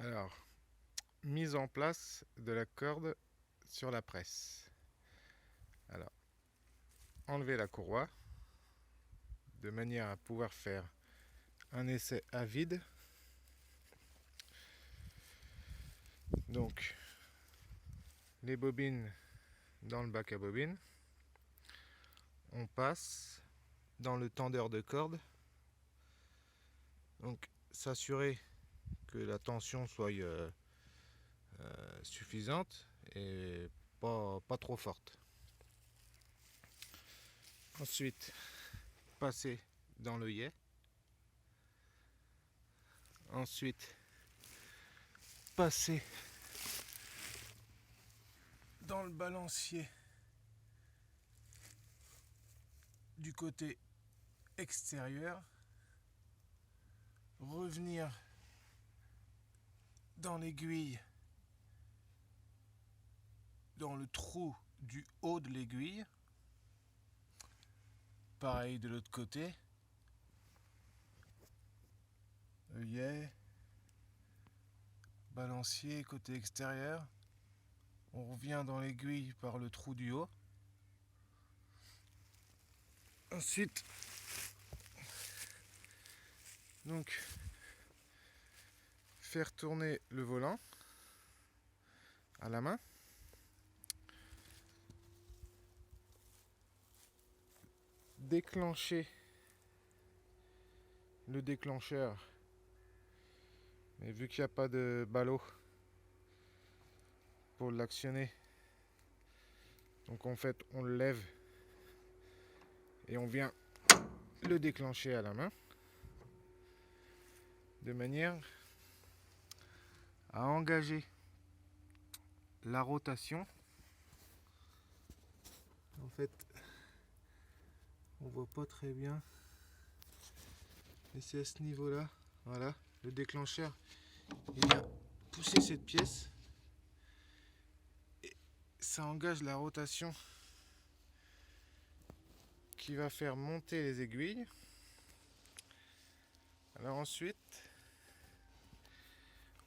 Alors, mise en place de la corde sur la presse. Alors, enlever la courroie de manière à pouvoir faire un essai à vide. Donc, les bobines dans le bac à bobines. On passe dans le tendeur de corde. Donc, s'assurer que la tension soit suffisante et pas trop forte. Ensuite, passer dans l'œillet. Ensuite, passer dans le balancier du côté extérieur. Revenir dans l'aiguille, dans le trou du haut de l'aiguille. Pareil de l'autre côté. Œillet, balancier côté extérieur. On revient dans l'aiguille par le trou du haut. Ensuite, donc, faire tourner le volant à la main. Déclencher le déclencheur. Mais vu qu'il n'y a pas de ballot pour l'actionner, donc en fait on le lève et on vient le déclencher à la main de manière à engager la rotation. En fait, on voit pas très bien, mais c'est à ce niveau là. Voilà, le déclencheur il vient pousser cette pièce et ça engage la rotation qui va faire monter les aiguilles. Alors ensuite,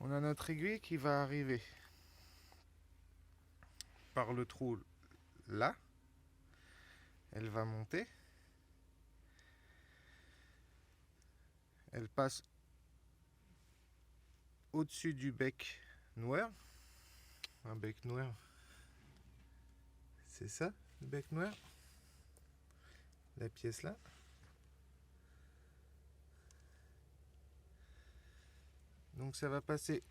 on a notre aiguille qui va arriver par le trou là. Elle va monter. Elle passe au-dessus du bec noir. Un bec noir, c'est ça, le bec noir. La pièce là. Donc ça va passer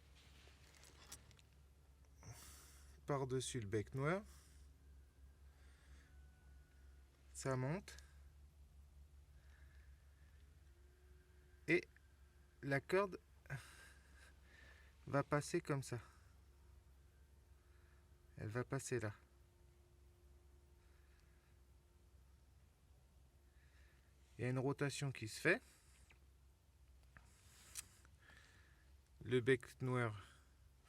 par-dessus le bec noir. Ça monte. Et la corde va passer comme ça. Elle va passer là. Il y a une rotation qui se fait. Le bec noir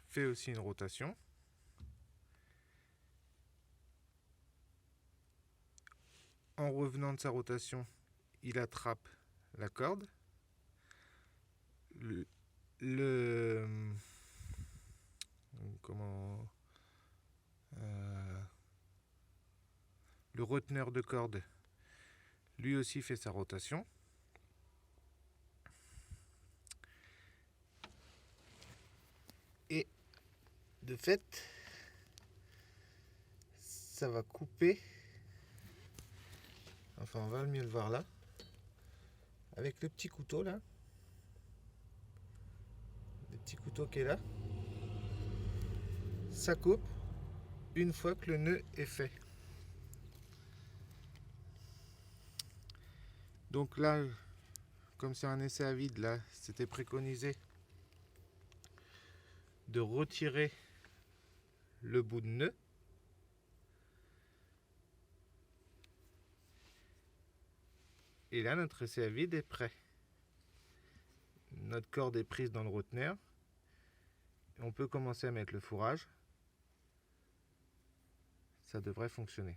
fait aussi une rotation. En revenant de sa rotation, il attrape la corde. Le reteneur de corde lui aussi fait sa rotation. Et de fait, ça va couper. Enfin, on va mieux le voir là. Avec le petit couteau là. Le petit couteau qui est là. Ça coupe une fois que le nœud est fait. Donc là, comme c'est un essai à vide, là, c'était préconisé de retirer le bout de nœud. Et là, notre essai à vide est prêt. Notre corde est prise dans le reteneur. On peut commencer à mettre le fourrage. Ça devrait fonctionner.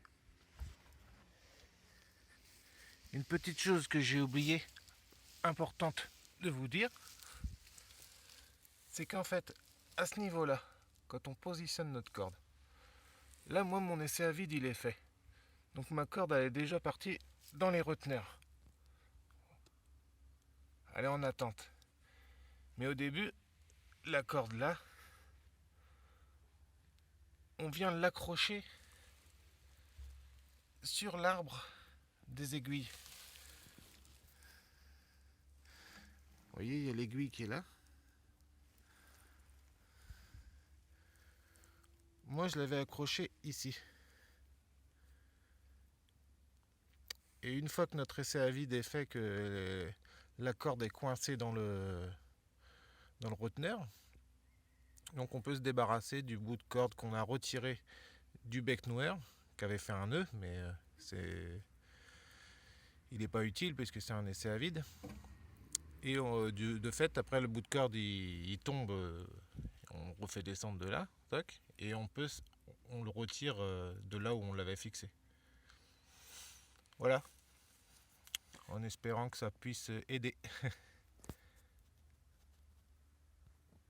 Une petite chose que j'ai oublié, importante de vous dire, c'est qu'en fait, à ce niveau-là, quand on positionne notre corde. Là, moi, mon essai à vide, il est fait. Donc ma corde, elle est déjà partie dans les reteneurs. Elle est en attente. Mais au début, la corde là, on vient l'accrocher sur l'arbre des aiguilles. Vous voyez, il y a l'aiguille qui est là. Moi, je l'avais accroché ici. Et une fois que notre essai à vide est fait, que la corde est coincée dans le reteneur, donc on peut se débarrasser du bout de corde qu'on a retiré du bec noueur, qui avait fait un nœud, mais il n'est pas utile puisque c'est un essai à vide. Et de fait, après le bout de corde il tombe, on refait descendre de là, toc, et on le retire de là où on l'avait fixé. Voilà, en espérant que ça puisse aider.